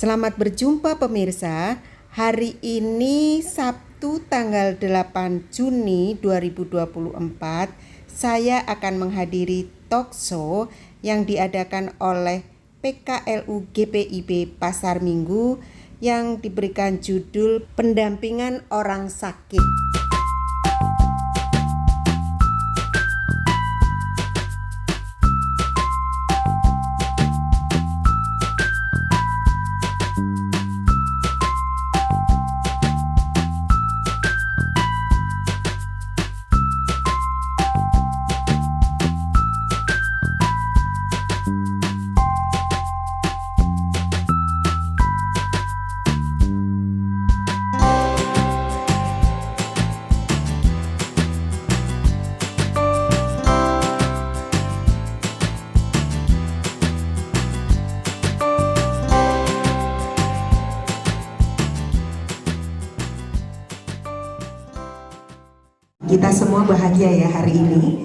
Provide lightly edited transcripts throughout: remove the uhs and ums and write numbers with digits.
Selamat berjumpa pemirsa. Hari ini Sabtu tanggal 8 Juni 2024, saya akan menghadiri talk show yang diadakan oleh PKLU GPIB Pasar Minggu yang diberikan judul Pendampingan Orang Sakit. Kita semua bahagia ya hari ini,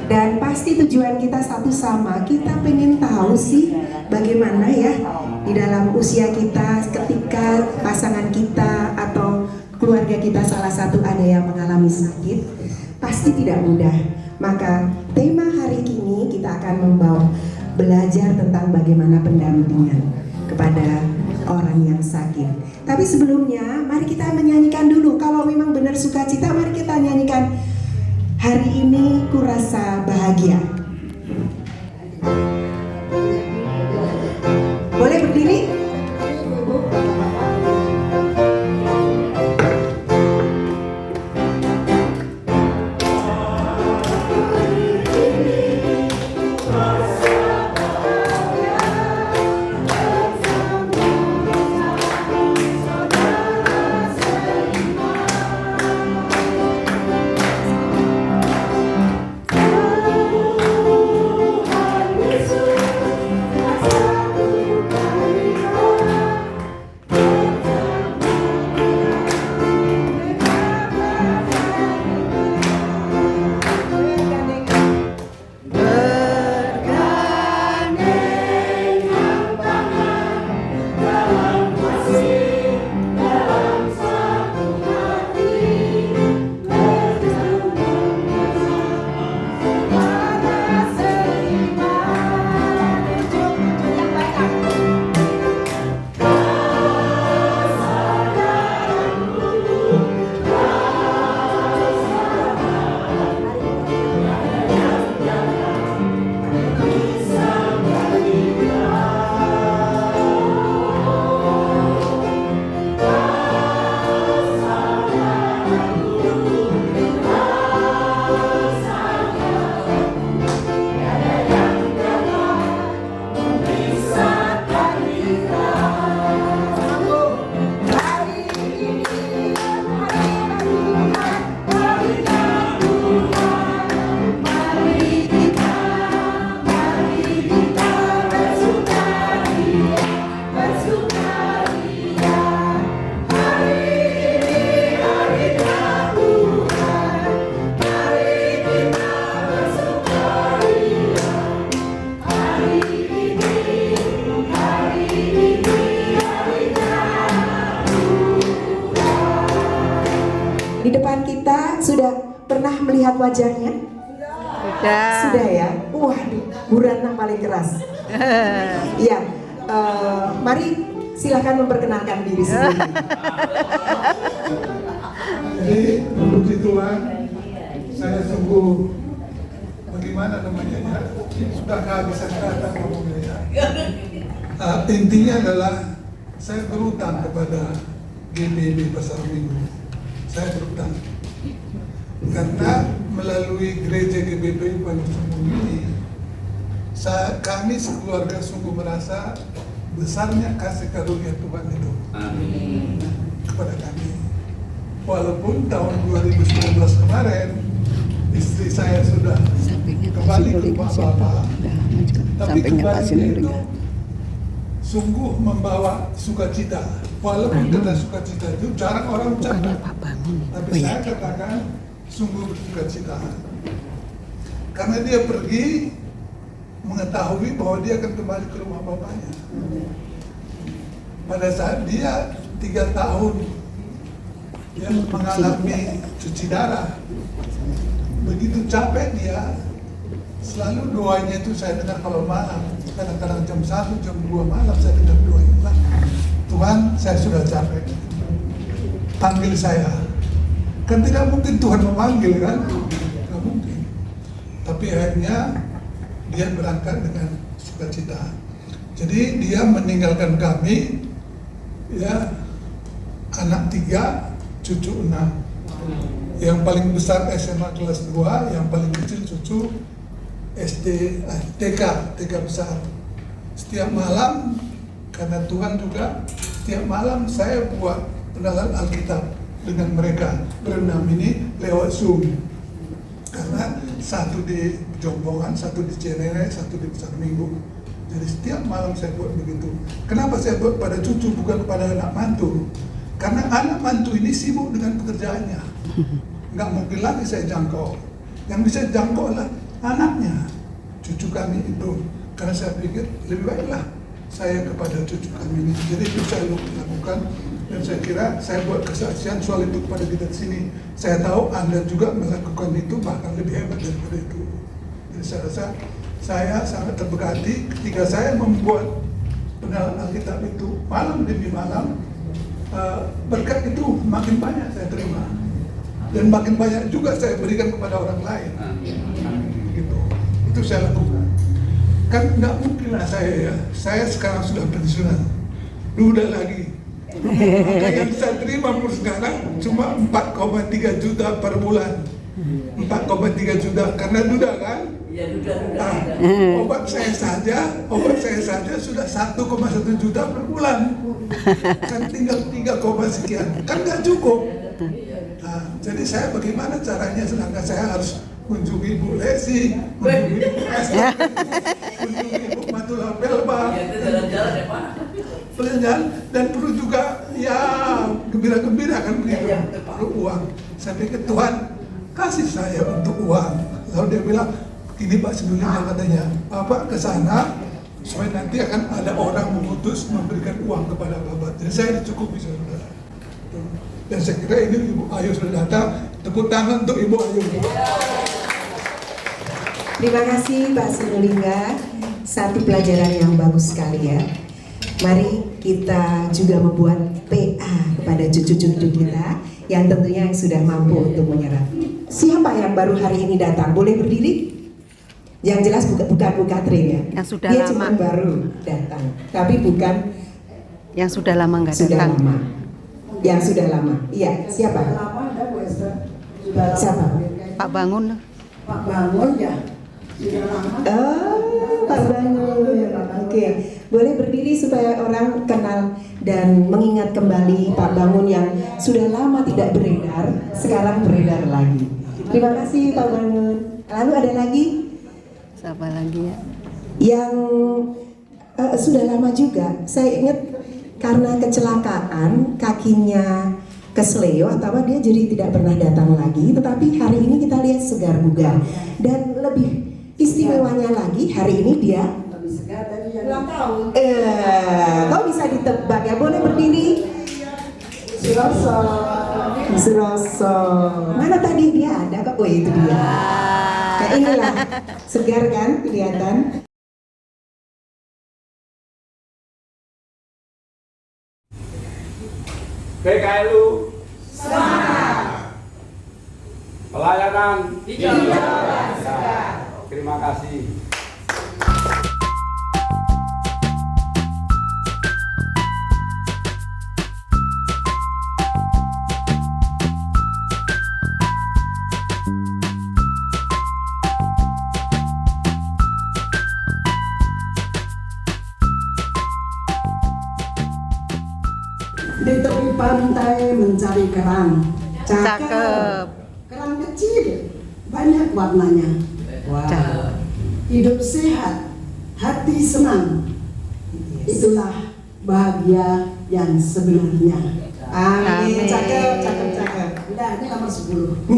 dan pasti tujuan kita satu sama. Kita pengen tahu sih bagaimana ya di dalam usia kita ketika pasangan kita atau keluarga kita salah satu ada yang mengalami sakit, pasti tidak mudah. Maka tema hari ini kita akan membawa belajar tentang bagaimana pendampingan kepada orang yang sakit. Tapi sebelumnya mari kita menyanyikan dulu. Kalau memang benar sukacita, mari kita nyanyikan Hari Ini Ku Rasa Bahagia. Boleh berdiri? Di depan kita sudah pernah melihat wajahnya? Sudah ya? Waduh, Bu Ratna paling keras. Iya, mari silahkan memperkenalkan diri sendiri. Jadi, puji Tuhan, saya sungguh bagaimana namanya ya, sudah kehabisan kata ngomongnya. Intinya adalah saya berutang kepada GPIB Pasar Minggu. Saya berutang karena melalui gereja GPIB Paling Sungguh ini, kami sekeluarga sungguh merasa besarnya kasih karunia Tuhan itu kepada kami. Walaupun tahun 2019 kemarin istri saya sudah kembali ke rumah Bapak, tapi kembali itu sungguh membawa sukacita. Walaupun kata sukacita itu jarang orang ucapkan, tapi saya katakan sungguh bersukacita. Karena dia pergi mengetahui bahwa dia akan kembali ke rumah bapaknya. pada saat dia 3 tahun dia mengalami cuci darah, begitu capek dia, selalu doanya itu saya dengar kalau malam, kadang-kadang jam 1, jam 2 malam saya dengar doanya, Tuhan saya sudah capek, panggil saya. Kan tidak mungkin Tuhan memanggil kan, tidak mungkin. Tapi akhirnya dia berangkat dengan sukacita. Jadi dia meninggalkan kami, ya, anak 3, cucu 6. Yang paling besar SMA kelas 2, yang paling kecil cucu TK besar. Setiap malam, karena Tuhan juga, setiap malam saya buat penalaran Alkitab dengan mereka berenam ini lewat Zoom. Karena satu di Jombongan, satu di Cenere, satu di Pasar Minggu. Jadi setiap malam saya buat begitu. Kenapa saya buat pada cucu bukan kepada anak mantu? Karena anak mantu ini sibuk dengan pekerjaannya. Nggak mungkin lagi saya jangkau. Yang bisa jangkau adalah anaknya, cucu kami itu. Karena saya pikir lebih baiklah saya kepada cucu kami ini. Jadi itu saya lakukan. Dan saya kira saya buat kesaksian soal itu kepada kita di sini. Saya tahu Anda juga melakukan itu bahkan lebih hebat daripada itu. Jadi saya rasa saya sangat terberkati ketika saya membuat penalaran Alkitab itu malam demi malam. Berkat itu makin banyak saya terima dan makin banyak juga saya berikan kepada orang lain. Gitu. Itu saya lakukan. Kan nggak mungkin lah saya sekarang sudah pensiunan, duda lagi. Maka yang saya terima pun sekarang cuma 4,3 juta per bulan. 4,3 juta karena duda kan? Iya, duda. Obat saya saja sudah 1,1 juta per bulan. Kan tinggal 3, sekian. Kan nggak cukup. Nah, jadi saya bagaimana caranya sedangkan saya harus kunjungi Bu Lesi, kunjungi Bu Esther, kunjungi Bu Matula Belba. Jalan-jalan ya Pak. Jalan dan perlu juga ya gembira-gembira kan begitu, perlu uang. Saya pikir Tuhan kasih saya untuk uang. Lalu dia bilang, ini Pak sebelumnya katanya, Bapak ke sana supaya nanti akan ada orang mengutus memberikan uang kepada Bapak. Jadi saya dicukupi saudara. Dan saya kira ini Ibu Ayu sudah datang, tepuk tangan untuk Ibu Ayu. Terima kasih Pak Sinulingga, satu pelajaran yang bagus sekali ya. Mari kita juga membuat PA kepada cucu-cucu kita yang tentunya sudah mampu untuk menyerap. Siapa yang baru hari ini datang? Boleh berdiri? Yang jelas bukan Bu Katrin ya. Yang sudah dia lama. cuma baru datang, tapi bukan yang sudah lama nggak sudah datang. lama. Yang sudah lama. Iya, siapa? Lama ada Bu Esther. Sudah lama. Siapa? Pak Bangun. Pak Bangun ya. Sudah lama. Pak Bangun. Oke, boleh berdiri supaya orang kenal dan mengingat kembali Pak Bangun yang sudah lama tidak beredar, sekarang beredar lagi. Terima kasih Pak Bangun. Lalu ada lagi Siapa lagi ya? yang sudah lama juga. Saya ingat karena kecelakaan kakinya kesleo atau dia jadi tidak pernah datang lagi. Tetapi hari ini kita lihat segar bugar dan lebih istimewanya lagi hari ini dia Lebih segar dari yang ulang tahun. kau bisa ditebak ya, boleh berdiri. Suroso. Suroso. Mana tadi dia ada kok? Oh itu dia. Nah inilah segar kan kelihatan. PKLU semangat, pelayanan hijau. Terima kasih. Di tepi pantai mencari kerang. Cakep. Kerang kecil, banyak warnanya. Cakep. Hidup sehat, hati senang. Itulah bahagia yang sebenarnya. Amin. Amin. Cakep, cakep, cakep. Udah, ini nomor 10.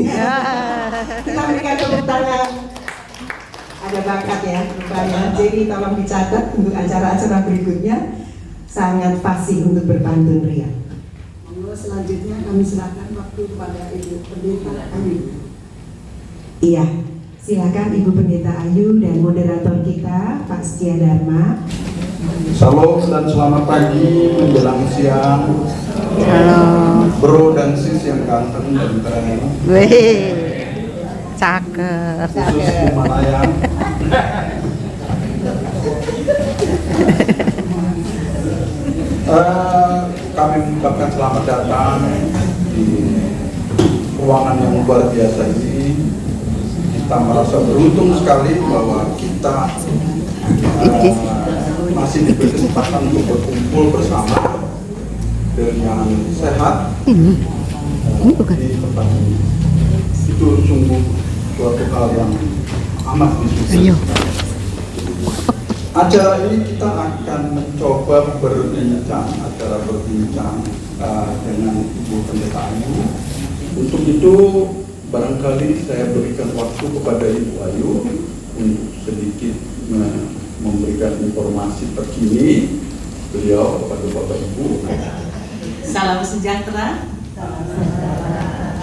Kita berikan tepuk tangan. Ada bakat ya rupanya. Jadi tolong dicatat untuk acara-acara berikutnya. sangat fasih untuk berpantun Ria. Selanjutnya kami serahkan waktu kepada Ibu Pendeta Ayu. Iya, silakan Ibu Pendeta Ayu dan moderator kita Pak Setia Dharma. Salam dan selamat pagi menjelang siang. Halo. Bro dan sis yang ganteng dan keren. Wih, cakep. Khusus Himalayan. Kami mengucapkan selamat datang di ruangan yang luar biasa ini. Kita merasa beruntung sekali bahwa kita masih diberi kesempatan untuk berkumpul bersama dengan sehat di tempat ini. Itu sungguh suatu hal yang amat disukai. Acara ini kita akan mencoba berbincang dengan Ibu Pendeta Ayu. Untuk itu barangkali saya berikan waktu kepada Ibu Ayu untuk sedikit memberikan informasi terkini beliau kepada Bapak Ibu. Salam sejahtera.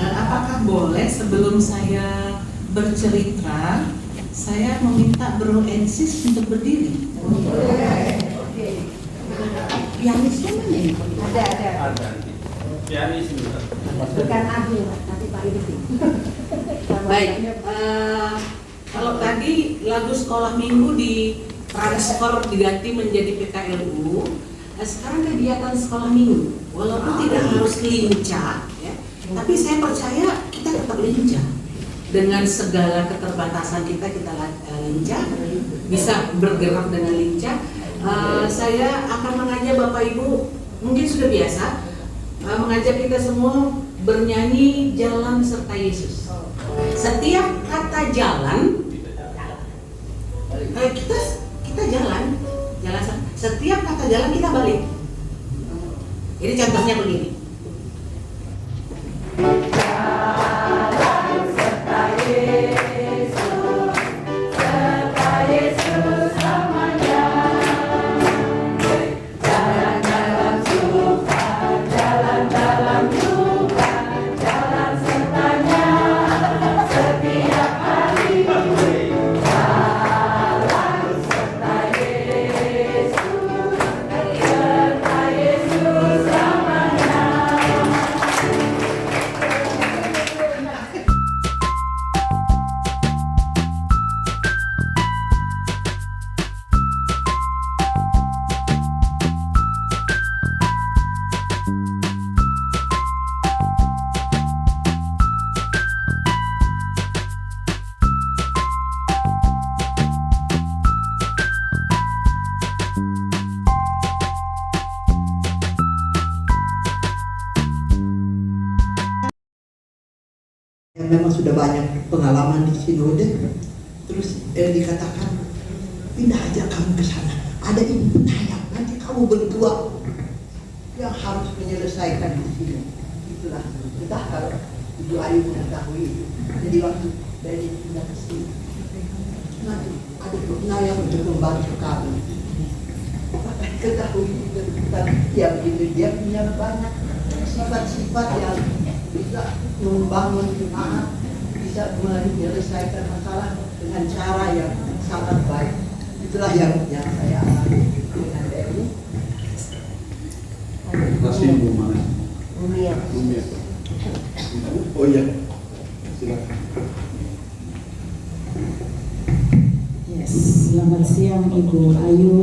Apakah boleh sebelum saya bercerita, saya meminta Bro Ensis untuk berdiri? Pianisnya mana ini? Ada. Pianis juga. Bukan Abu, tapi Pak Irfan. Baik. Kalau tadi lagu sekolah minggu ditransfer diganti menjadi PKLU, sekarang kegiatan sekolah minggu, walaupun tidak harus lincah, ya, tapi saya percaya kita tetap lincah. Dengan segala keterbatasan kita lincah, bisa bergerak dengan lincah. Saya akan mengajak Bapak Ibu, mungkin sudah biasa, mengajak kita semua bernyanyi Jalan Serta Yesus. Setiap kata jalan, kita jalan. Setiap kata jalan kita balik. Jadi contohnya begini. Memang sudah banyak pengalaman di sinode, terus dikatakan pindah aja kamu ke sana. Ada ibu penayang, nanti kamu berdua yang harus menyelesaikan di sini. Itulah kita kalau Ibu Ayu mengetahui. Jadi waktu dari pindah ke sini, nanti ada penayang untuk membantu kami. Ketahui dia begitu, dia punya banyak sifat-sifat yang bisa membangun jemaat, bisa menyelesaikan masalah dengan cara yang sangat baik. Itulah yang saya alami dengan Dewi. Masih Ibu mana? Umia. Oh iya, silakan. Yes, selamat siang Ibu Ayu.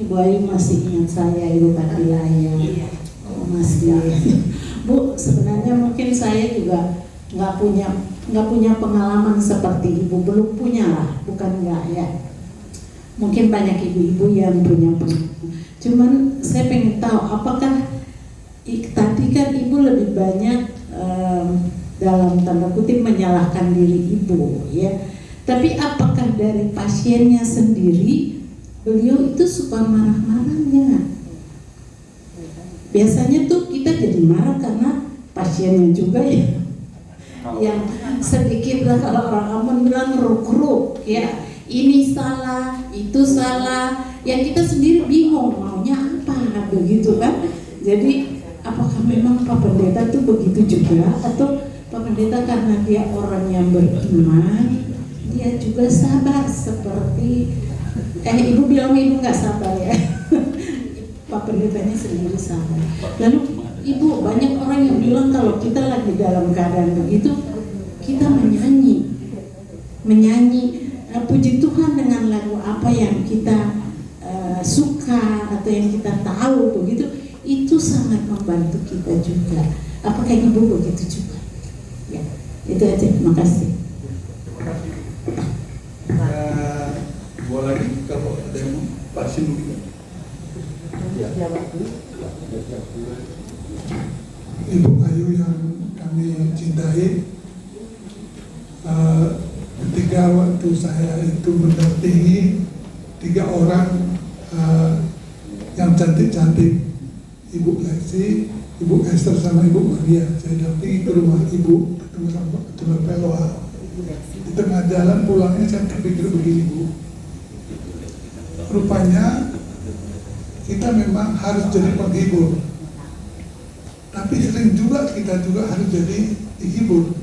Ibu Ayu masih ingat saya, Ibu Patilaya. Oh, masih. Bu, sebenarnya mungkin saya juga nggak punya pengalaman seperti Ibu, belum punya lah, bukan nggak ya. Mungkin banyak ibu-ibu yang punya pengalaman. Cuman saya pengen tahu apakah tadi kan Ibu lebih banyak dalam tanda kutip menyalahkan diri Ibu, ya. Tapi apakah dari pasiennya sendiri beliau itu suka marah-marahnya? Biasanya tuh kita jadi marah karena pasiennya juga ya, yang sedikit lah kalau orang Ambon bilang ruk-ruk ya, ini salah, itu salah, yang kita sendiri bingung maunya apa begitu kan. Jadi apakah memang Pak Pendeta tuh begitu juga, atau Pak Pendeta karena dia orang yang beriman, dia juga sabar seperti Ibu bilang Ibu nggak sabar ya. Pak Pendetanya sendiri sabar. Lalu Ibu, banyak orang yang bilang kalau kita lagi dalam keadaan begitu, kita menyanyi puji Tuhan dengan lagu apa yang kita suka atau yang kita tahu begitu, itu sangat membantu kita juga. Apakah Ibu begitu juga? Ya, itu aja. Terima kasih. Boleh lagi kalau ada yang mau Pak Sim mungkin. Ya. Ibu Ayu yang kami cintai, ketika waktu saya itu mendampingi 3 orang yang cantik-cantik, Ibu Lexi, Ibu Esther sama Ibu Maria, saya dampingi ke rumah Ibu, ketemu sama Ketua PLOA. Di tengah jalan pulangnya saya terpikir begini, Bu, rupanya kita memang harus jadi penghibur, tapi sering juga kita juga harus jadi dihibur.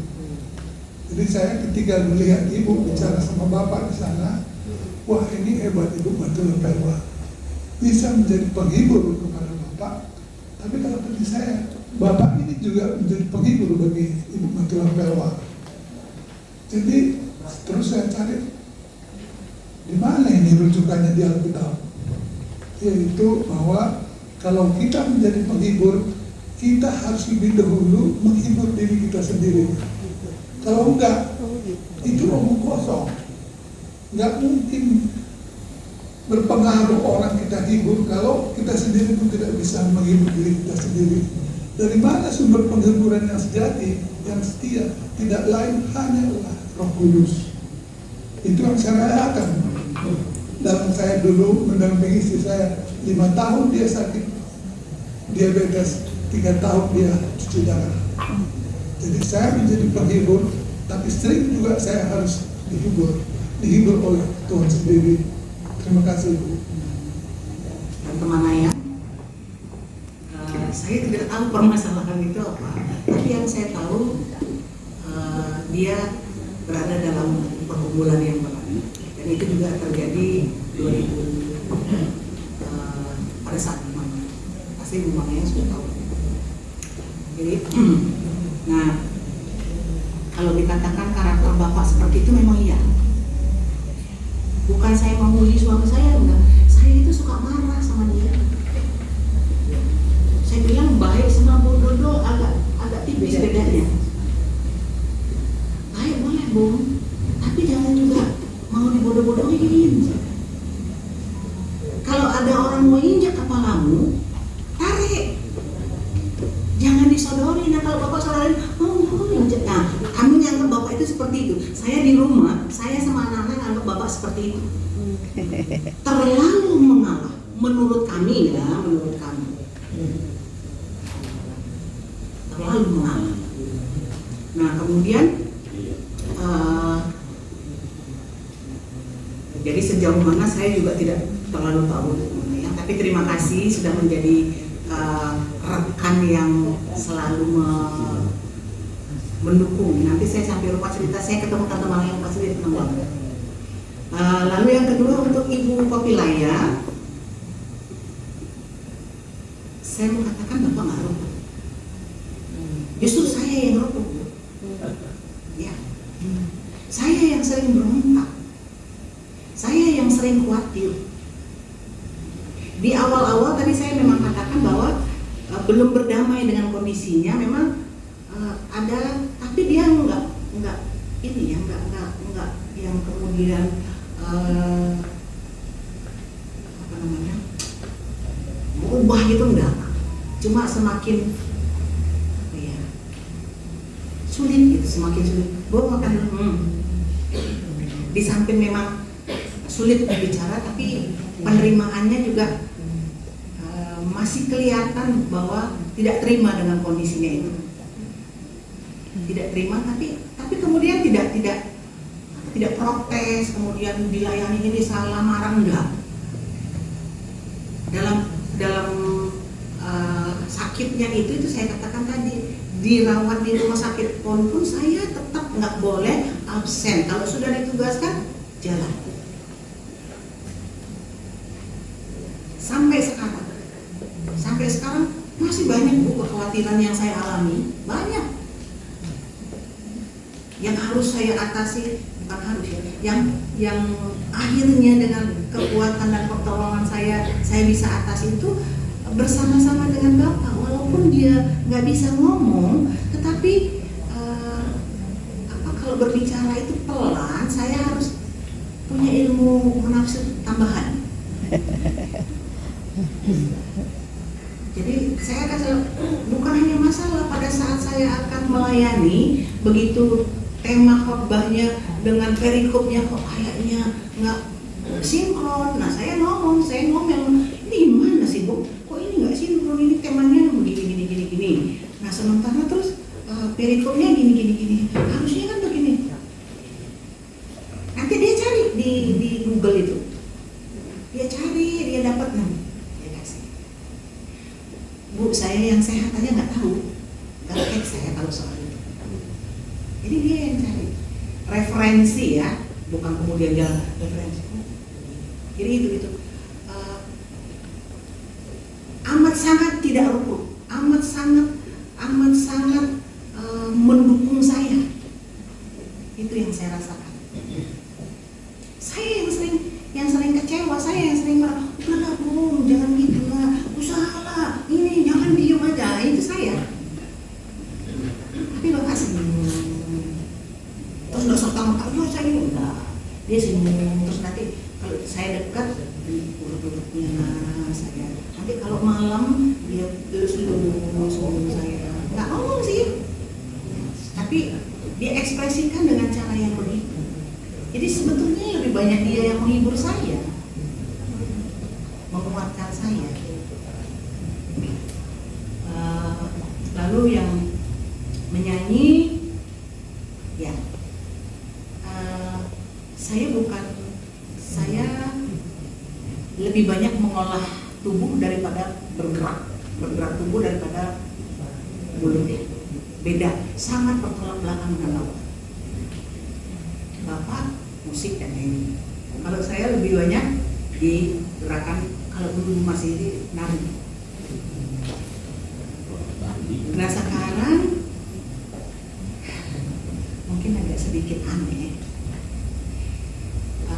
Jadi saya ketika melihat Ibu bicara sama Bapak di sana, wah ini hebat Ibu Matul Perwa, bisa menjadi penghibur kepada Bapak. Tapi kalau bagi saya, Bapak ini juga menjadi penghibur bagi Ibu Matul Perwa. Jadi terus saya cari di mana ini rujukannya di Alkitab, yaitu bahwa kalau kita menjadi penghibur, kita harus lebih dahulu menghibur diri kita sendiri. Kalau enggak, itu omong kosong. Enggak mungkin berpengaruh orang kita hibur kalau kita sendiri pun tidak bisa menghibur diri kita sendiri. Dari mana sumber penghiburan yang sejati, yang setia? Tidak lain hanyalah Roh Kudus. Itu yang saya rasakan. Dan saya dulu mendampingi istri saya 5 tahun dia sakit diabetes, 3 tahun dia cuci darah. Jadi saya menjadi penghibur, tapi sering juga saya harus dihibur oleh Tuhan sendiri. Terima kasih, Bu. Teman Ayah, saya tidak tahu permasalahan itu apa, tapi yang saya tahu dia berada dalam pergumulan yang berat, dan itu juga terjadi 2000 pada saat Mama, pasti Bu Maya sudah tahu. Jadi, nah kalau dikatakan karakter Bapak seperti itu memang iya. Bukan saya memuji suami saya, enggak. Saya itu suka marah sama dia. Saya bilang baik sama bodoh agak tipis bedanya. Baik boleh, Bung, tapi jangan juga mau dibodoh-bodohin. Kalau ada orang mau injak kepalamu, tarik. Jangan disodorin. Nah, kalau Bapak sodorin, injak. Nah, kamu nyanggap Bapak itu seperti itu. Saya di rumah, saya sama anak-anak nganggap Bapak seperti itu. Terlalu mengalah, menurut kami ya, menurut kami. Terlalu mengalah. Nah, kemudian jadi sejauh mana saya juga tidak terlalu tahu ya, tapi terima kasih sudah menjadi rekan yang selalu mendukung. Nanti saya sampai rumah cerita, saya ketemu Tante Malayang pasti dia tenang banget. Lalu yang kedua untuk Ibu Popilaya, saya mau katakan Bapak nggak rukun. Justru saya yang rukun. Ya, saya yang sering berontak, saya yang sering khawatir. Di awal-awal tadi saya memang katakan bahwa belum berdamai dengan kondisinya, memang ada, tapi dia enggak ini ya, enggak yang kemudian apa namanya, berubah gitu, enggak. Cuma semakin ya, sulit gitu, semakin sulit. Gua makan di samping memang sulit berbicara, tapi penerimaannya juga masih kelihatan bahwa tidak terima dengan kondisinya itu. Tidak terima, tapi kemudian tidak protes, kemudian dilayani ini salah marah, enggak. Dalam sakitnya itu saya katakan tadi, dirawat di rumah sakit pun saya tetap nggak boleh absen. Kalau sudah ditugaskan, jalan. Sampai sekarang masih banyak Bu kekhawatiran yang saya alami, banyak yang harus saya atasi, bukan harus ya, yang akhirnya dengan kekuatan dan pertolongan saya bisa atasi itu bersama-sama dengan Bapak. Walaupun dia nggak bisa ngomong, tetapi kalau berbicara itu pelan, saya harus punya ilmu menafsir tambahan. Jadi saya akan bukan hanya masalah pada saat saya akan melayani, begitu tema khotbahnya dengan perikopnya kok kayaknya nggak sinkron. Nah saya ngomong, ini gimana sih Bu? Kok ini nggak sinkron? Ini temanya begini. Nah sementara terus perikopnya gini. Harusnya kan begini. Nanti dia cari di Google itu. Dia cari, dia dapat dia kasih. Bu, saya yang sehat aja nggak tahu, gak saya kalau soal itu. Jadi dia yang cari referensi ya, bukan kemudian jalan referensi. Jadi itu amat sangat tidak rukuh, amat sangat mendukung saya. Itu yang saya rasakan. Saya yang sering kecewa, saya yang sering marah. Udahlah Bu, jangan gitu lah, usahalah, ini jangan diem aja. Itu saya. Tapi Bapak senyum. Terus nggak serta-merta, ya saya enggak. Dia senyum. Terus nanti kalau saya dekat di urut-urutnya saya. Nanti kalau malam dia senyum saya. Nggak ngomong sih, tapi dia ekspresikan dengan cara yang begitu. Jadi sebetulnya lebih banyak dia yang menghibur saya, menguatkan saya. Lalu yang menyanyi, ya, saya lebih banyak mengolah tubuh daripada bergerak tubuh daripada mulutnya. Beda, sangat bertolak belakang dengan Bapak musik dan nyanyi. Kalau saya lebih banyak di gerakan, kalau dulu masih nari. Nah sekarang mungkin agak sedikit aneh.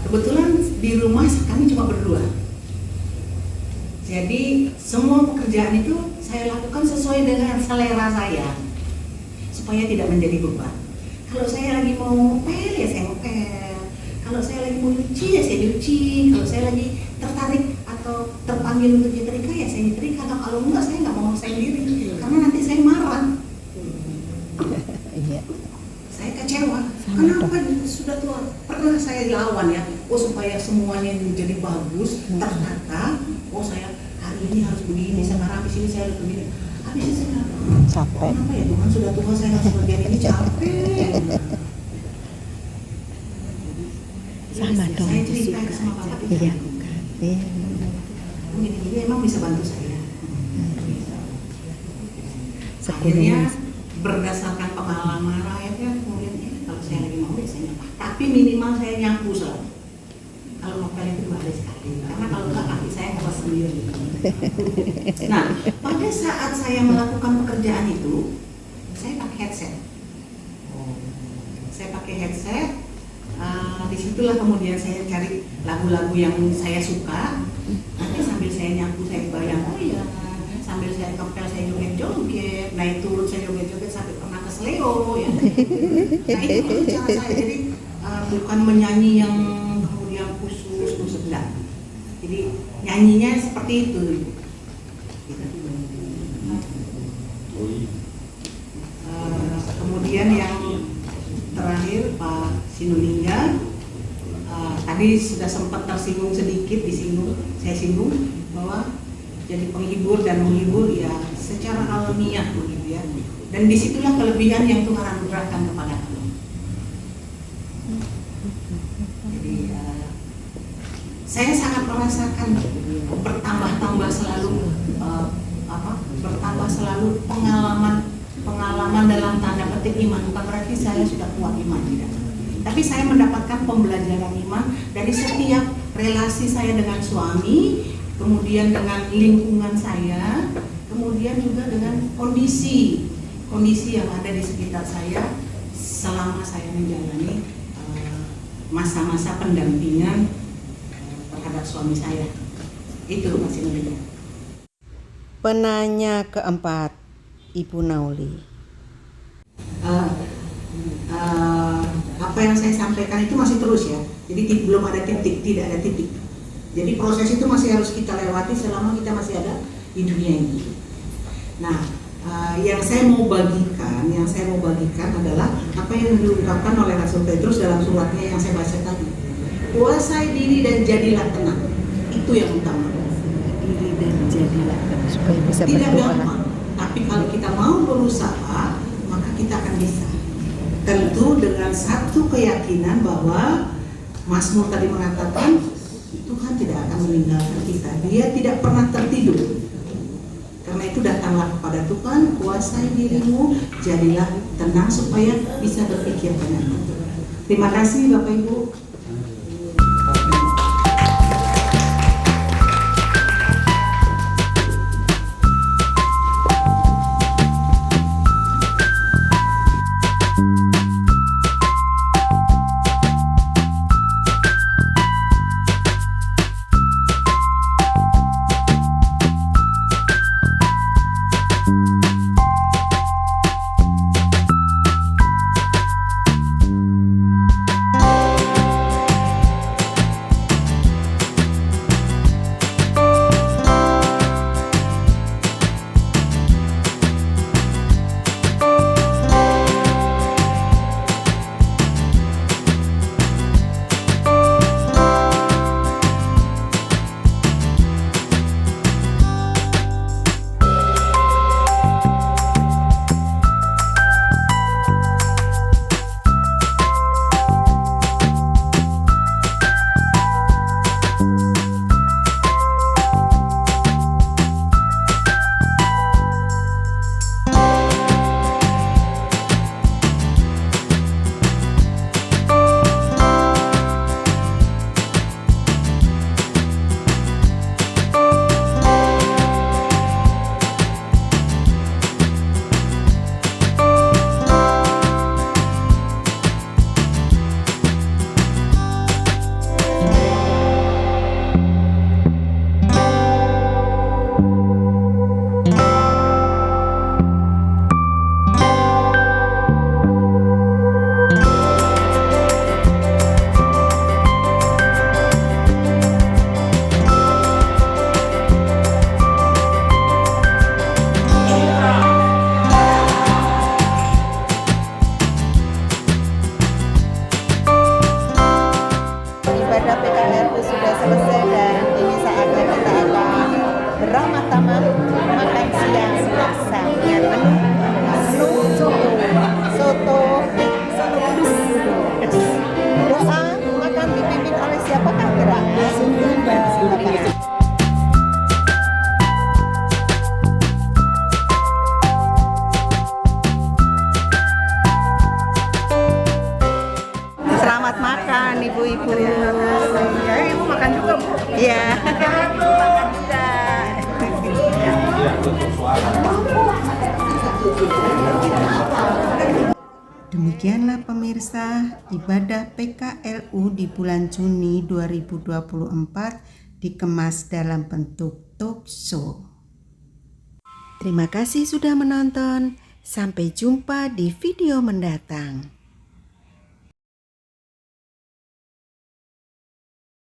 Kebetulan di rumah kami cuma berdua. Jadi semua pekerjaan itu saya lakukan sesuai dengan selera saya, supaya tidak menjadi beban. Kalau saya lagi mau ngepel ya saya ngepel. Kalau saya lagi mau nyuci ya saya nyuci. Kalau saya lagi tertarik atau terpanggil untuk nyetrika ya saya nyetrika. Kalau enggak saya nggak mau sendiri karena nanti saya marah. Saya kecewa. Kenapa sudah tua? Pernah saya lawan ya. Oh supaya semuanya menjadi bagus, tertata. Oh saya hari ini harus begini. Sekarang habis ini saya harus begini. Habis itu saya capek. kenapa ya Tuhan sudah tua saya harus bagian ini capek. Sama dong. Saya cerita sama Bapak. Iya. Ini emang bisa bantu saya. Sekurangnya Akhirnya berdasarkan pengalaman rakyatnya kemudian kalau saya lagi mau ya saya nyapa. Tapi minimal saya nyapu selalu. Kalau ngepel itu 2 hari sekali. Karena kalau enggak kaki saya ngewas sendiri. Nah, pada saat saya melakukan pekerjaan itu, saya pakai headset. Saya pakai headset. Disitulah kemudian saya cari lagu-lagu yang saya suka. Nanti sambil saya nyapu saya bayang, oh iya, sambil saya ngepel saya joget-joget, naik turun saya joget-joget sampai pernah ke seleo ya. Nah itu cara saya. Jadi bukan menyanyi yang kemudian khusus enggak. Jadi nyanyinya seperti itu. Kemudian yang terakhir Pak Sinulinga, tadi sudah sempat tersinggung sedikit, saya singgung bahwa jadi penghibur dan menghibur ya secara alamiah begitu ya. Dan disitulah kelebihan yang Tuhan anugerahkan kepada kami. Jadi saya sangat merasakan bertambah-tambah selalu bertambah selalu pengalaman dalam tanda petik iman. Bukan berarti saya sudah kuat iman, tidak. Tapi saya mendapatkan pembelajaran iman dari setiap relasi saya dengan suami, kemudian dengan lingkungan saya, kemudian juga dengan kondisi yang ada di sekitar saya selama saya menjalani masa-masa pendampingan terhadap suami saya. Itu Mas Indonesia. Penanya keempat, Ibu Nauli. Apa yang saya sampaikan itu masih terus ya. Jadi belum ada titik, tidak ada titik. Jadi proses itu masih harus kita lewati selama kita masih ada di dunia ini. Nah, yang saya mau bagikan adalah apa yang diungkapkan oleh Rasul Petrus dalam suratnya yang saya baca tadi. Kuasai diri dan jadilah tenang. Itu yang utama. Diri dan jadilah tenang supaya bisa Tidak berdoa. gampang, tapi kalau kita mau berusaha, maka kita akan bisa. Tentu dengan satu keyakinan bahwa Mazmur tadi mengatakan Tuhan tidak akan meninggalkan kita. Dia tidak pernah tertidur. Karena itu datanglah kepada Tuhan, kuasai dirimu, jadilah tenang supaya bisa berpikir benar. Terima kasih Bapak Ibu. Demikianlah pemirsa ibadah PKLU di bulan Juni 2024 dikemas dalam bentuk talk show. Terima kasih sudah menonton. Sampai jumpa di video mendatang.